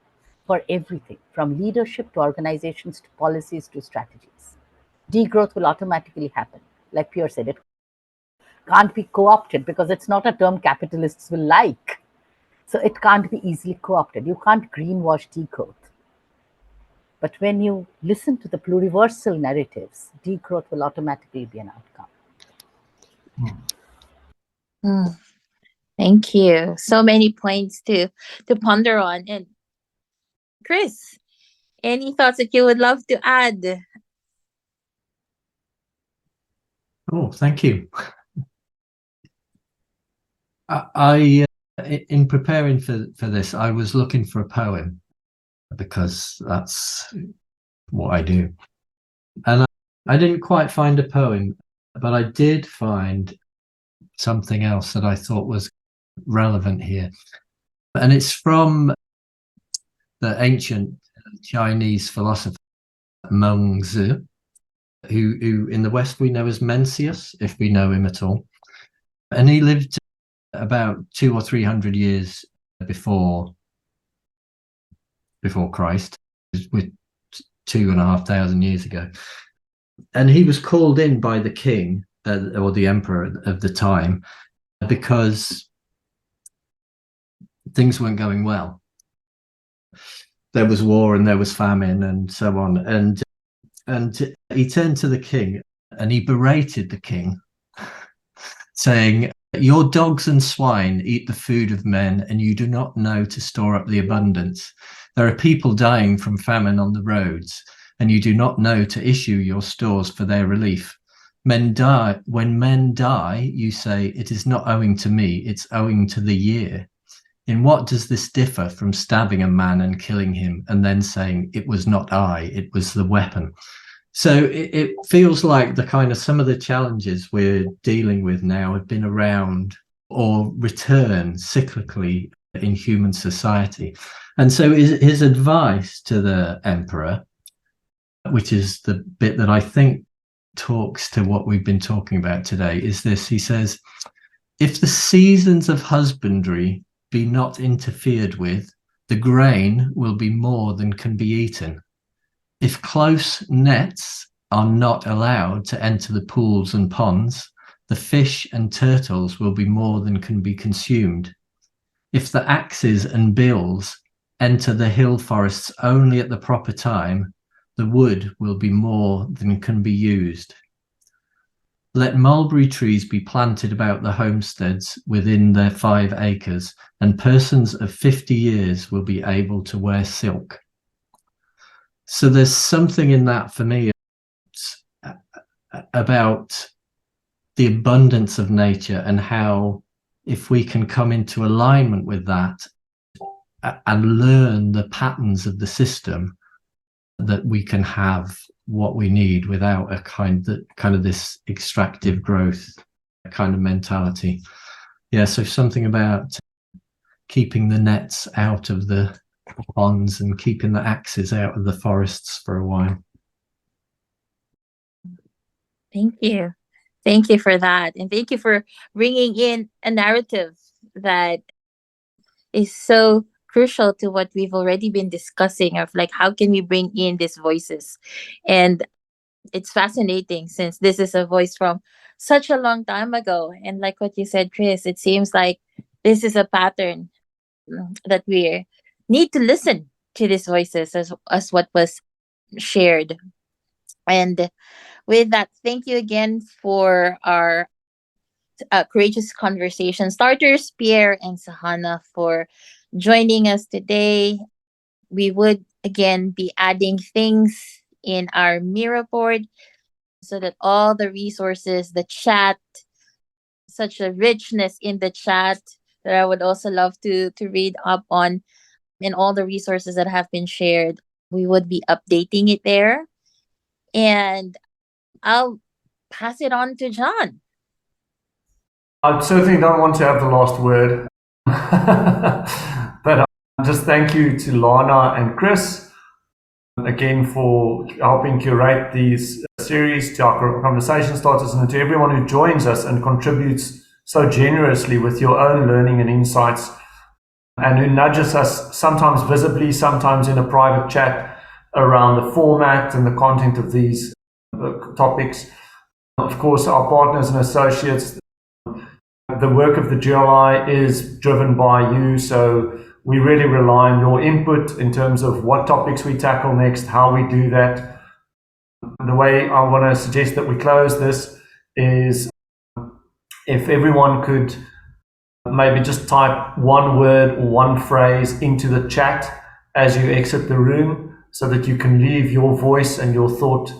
for everything from leadership to organizations to policies to strategies. Degrowth will automatically happen. Like Pierre said, it can't be co opted because it's not a term capitalists will like. So it can't be easily co opted. You can't greenwash degrowth. But when you listen to the pluriversal narratives, degrowth will automatically be an outcome. Thank you. So many points to ponder on. And Chris, any thoughts that you would love to add? Oh, thank you. I in preparing for this, I was looking for a poem because that's what I do. And I didn't quite find a poem, but I did find something else that I thought was relevant here. And it's from the ancient Chinese philosopher Mengzi, who in the West we know as Mencius, if we know him at all. And he lived about 200 or 300 years before Christ, with 2,500 years ago. And he was called in by the king or the emperor of the time because things weren't going well. There was war and there was famine and so on. And he turned to the king and he berated the king, saying, "Your dogs and swine eat the food of men, and you do not know to store up the abundance. There are people dying from famine on the roads, and you do not know to issue your stores for their relief. Men die. When men die, you say, it is not owing to me, it's owing to the year. In what does this differ from stabbing a man and killing him, and then saying, it was not I, it was the weapon?" So it feels like the kind of some of the challenges we're dealing with now have been around or return cyclically in human society. And so his advice to the emperor, which is the bit that I think talks to what we've been talking about today, is this. He says, "If the seasons of husbandry be not interfered with, the grain will be more than can be eaten. If close nets are not allowed to enter the pools and ponds, the fish and turtles will be more than can be consumed. If the axes and bills enter the hill forests only at the proper time, the wood will be more than can be used. Let mulberry trees be planted about the homesteads within their 5 acres, and persons of 50 years will be able to wear silk." So there's something in that for me about the abundance of nature and how if we can come into alignment with that and learn the patterns of the system, that we can have what we need without a kind of this extractive growth kind of mentality. Yeah, so something about keeping the nets out of the ponds and keeping the axes out of the forests for a while. Thank you. Thank you for that. And thank you for bringing in a narrative that is so crucial to what we've already been discussing of like, how can we bring in these voices? And it's fascinating since this is a voice from such a long time ago. And like what you said, Chris, it seems like this is a pattern that we need to listen to these voices as what was shared. And with that, thank you again for our courageous conversation starters, Pierre and Sahana, for joining us today. We would again be adding things in our mirror board so that all the resources, the chat, such a richness in the chat that I would also love to read up on, and all the resources that have been shared, we would be updating it there. And I'll pass it on to John. I certainly don't want to have the last word, but just thank you to Lana and Chris again for helping curate these series, to our conversation starters, and to everyone who joins us and contributes so generously with your own learning and insights, and who nudges us sometimes visibly, sometimes in a private chat around the format and the content of these topics. Of course, our partners and associates, the work of the GRLI is driven by you, so we really rely on your input in terms of what topics we tackle next, how we do that. The way I want to suggest that we close this is if everyone could maybe just type one word or one phrase into the chat as you exit the room so that you can leave your voice and your thought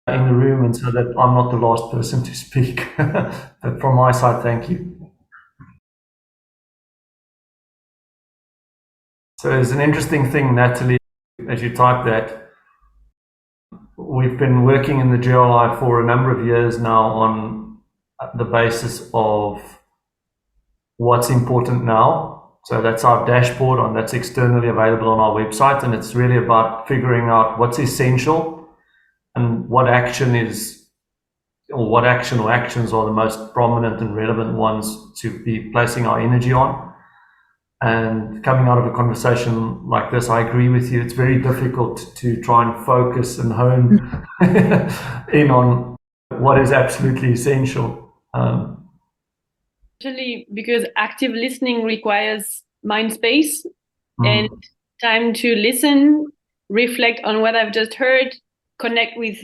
in the room, and so that I'm not the last person to speak. But from my side, thank you. So there's an interesting thing, Natalie, as you type that. We've been working in the GRLI for a number of years now on the basis of what's important now. So that's our dashboard, and that's externally available on our website, and it's really about figuring out what's essential and what action is, or what action or actions are the most prominent and relevant ones to be placing our energy on. And coming out of a conversation like this, I agree with you. It's very difficult to try and focus and hone in on what is absolutely essential. Actually, because active listening requires mind space and time to listen, reflect on what I've just heard, connect with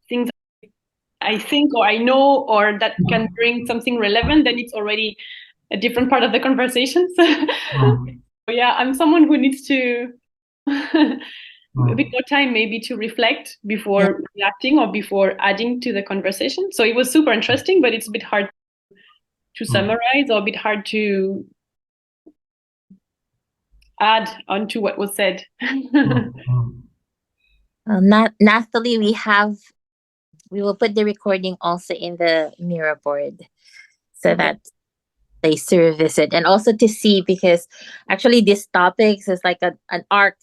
things I think or I know, or that can bring something relevant, then it's already a different part of the conversation. So yeah, I'm someone who needs to a bit more time maybe to reflect before reacting or before adding to the conversation. So it was super interesting, but it's a bit hard to summarize or a bit hard to add onto what was said. Nathalie, we will put the recording also in the mirror board so that they service it, and also to see, because actually these topics is like an arc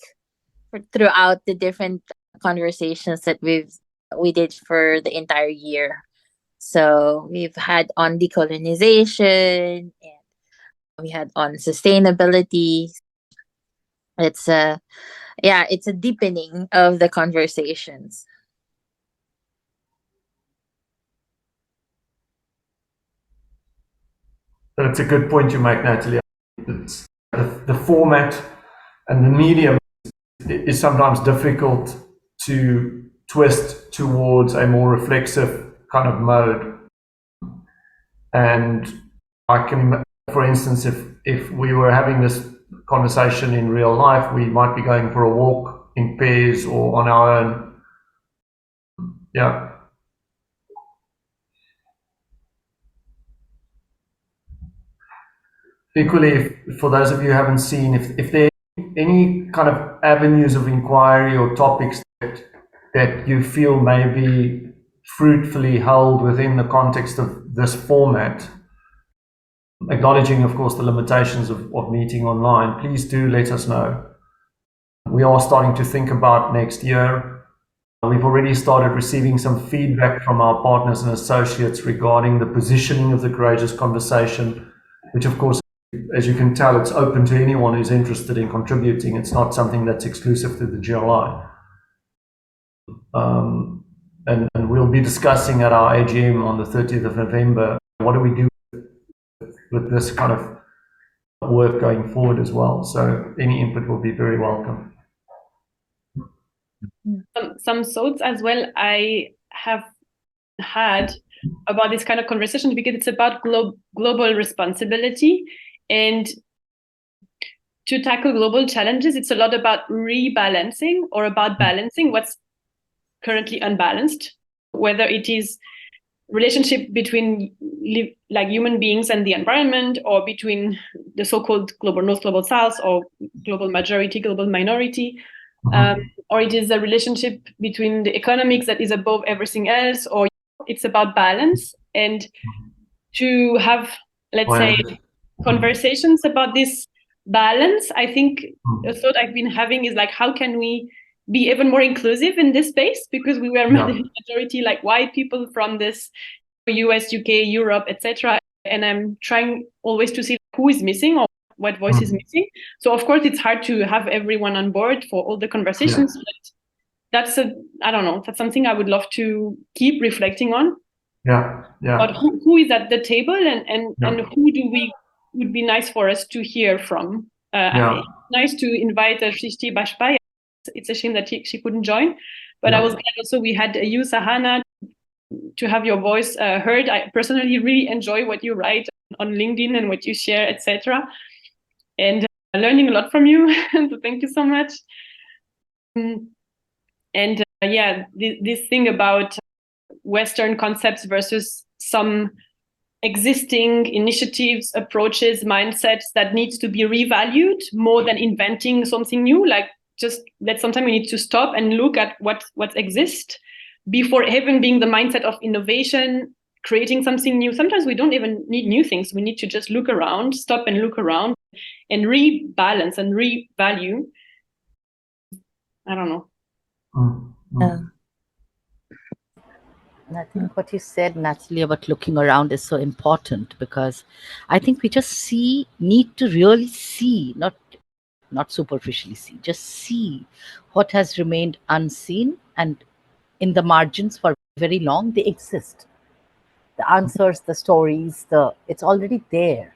throughout the different conversations that we did for the entire year. So we've had on decolonization, and we had on sustainability. It's a deepening of the conversations. That's a good point you make, Natalie. It's the format and the medium is sometimes difficult to twist towards a more reflexive kind of mode. And I can, for instance, if we were having this conversation in real life, we might be going for a walk in pairs or on our own. Yeah. Equally, for those of you who haven't seen, if there are any kind of avenues of inquiry or topics that you feel may be fruitfully held within the context of this format, acknowledging, of course, the limitations of meeting online, please do let us know. We are starting to think about next year. We've already started receiving some feedback from our partners and associates regarding the positioning of the Courageous Conversation, which, of course, as you can tell, it's open to anyone who's interested in contributing. It's not something that's exclusive to the GRLI. And we'll be discussing at our AGM on the 30th of November, what do we do with this kind of work going forward as well. So any input will be very welcome. Some thoughts as well I have had about this kind of conversation, because it's about global responsibility, and to tackle global challenges, it's a lot about rebalancing or about balancing what's currently unbalanced, whether it is relationship between like human beings and the environment, or between the so-called global north, global south, or global majority, global minority, or it is a relationship between the economics that is above everything else, or it's about balance. And to have, let's say, conversations about this balance, I think the thought I've been having is like, how can we be even more inclusive in this space? Because we were the majority, like white people from this US, UK, Europe, etc. And I'm trying always to see who is missing or what voice is missing. So of course it's hard to have everyone on board for all the conversations, but that's I don't know, that's something I would love to keep reflecting on. But who is at the table, and who would be nice for us to hear from. Nice to invite Shrishti Bajpai. It's a shame that she couldn't join, but I was glad also we had you, Sahana, to have your voice heard. I personally really enjoy what you write on LinkedIn and what you share, etc. And learning a lot from you. So thank you so much. And this thing about Western concepts versus some existing initiatives, approaches, mindsets that needs to be revalued more than inventing something new. Like just that sometimes we need to stop and look at what exists before even being the mindset of innovation, creating something new. Sometimes we don't even need new things. We need to just look around, stop and look around, and rebalance and revalue. I don't know. And I think what you said, Natalie, about looking around is so important, because I think we just need to really see, not superficially see, just see what has remained unseen, and in the margins for very long, they exist. The answers, the stories, it's already there.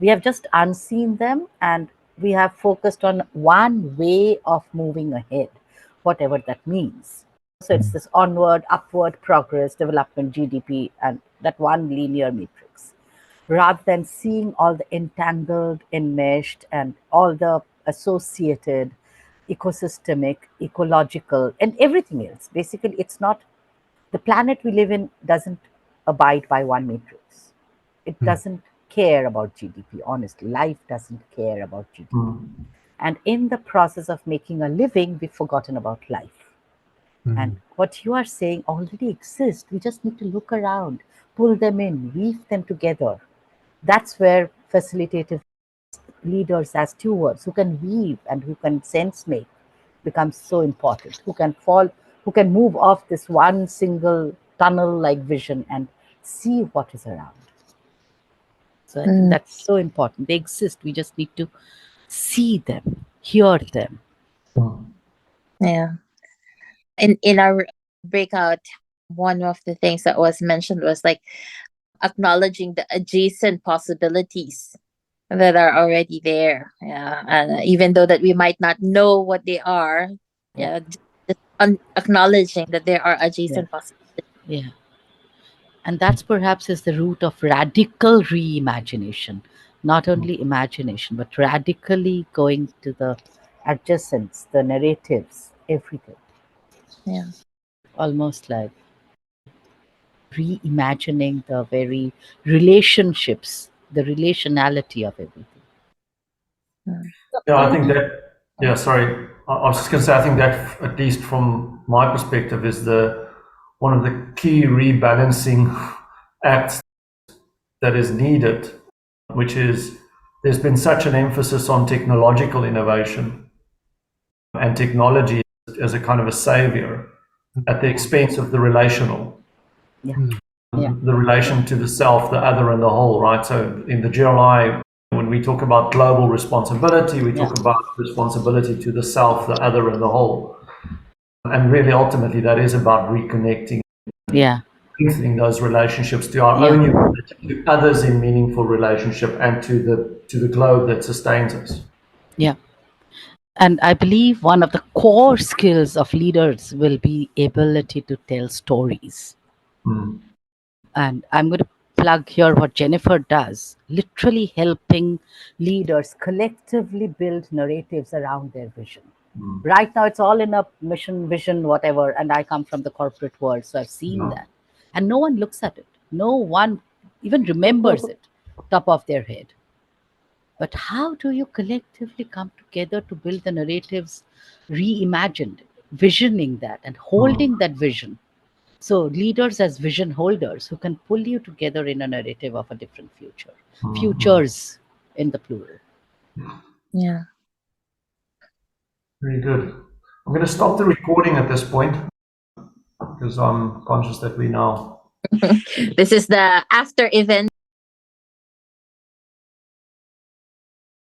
We have just unseen them, and we have focused on one way of moving ahead, whatever that means. So it's this onward, upward progress, development, GDP, and that one linear matrix, rather than seeing all the entangled, enmeshed, and all the associated ecosystemic, ecological, and everything else. Basically, it's not, the planet we live in doesn't abide by one matrix. It doesn't care about GDP, honestly. Life doesn't care about GDP. And in the process of making a living, we've forgotten about life. And what you are saying already exists. We just need to look around, pull them in, weave them together. That's where facilitative leaders as stewards who can weave and who can sense make becomes so important, who can move off this one single tunnel-like vision and see what is around. So I think that's so important. They exist. We just need to see them, hear them. Yeah. In our breakout, one of the things that was mentioned was like acknowledging the adjacent possibilities that are already there. Yeah. And even though that we might not know what they are, just acknowledging that there are adjacent possibilities. Yeah. And that's perhaps is the root of radical reimagination. Not only imagination, but radically going to the adjacents, the narratives, everything. Yeah. Almost like reimagining the very relationships, the relationality of everything. Yeah, I think that, sorry. I was just going to say, I think that, at least from my perspective, is one of the key rebalancing acts that is needed which is there's been such an emphasis on technological innovation and technology as a kind of a savior at the expense of the relational. Yeah. The relation to the self, the other, and the whole, right? So in the GRLI, when we talk about global responsibility, we talk about responsibility to the self, the other, and the whole. And really, ultimately, that is about reconnecting, strengthening those relationships to our own humanity, to others in meaningful relationship, and to the globe that sustains us. Yeah. And I believe one of the core skills of leaders will be ability to tell stories. And I'm going to plug here what Jennifer does, literally helping leaders collectively build narratives around their vision. Right now, it's all in a mission, vision, whatever. And I come from the corporate world, so I've seen that. And no one looks at it. No one even remembers it, top of their head. But how do you collectively come together to build the narratives, reimagined, visioning that and holding that vision? So leaders as vision holders who can pull you together in a narrative of a different future, futures in the plural. Yeah. Very good. I'm going to stop the recording at this point because I'm conscious that we now. This is the after event.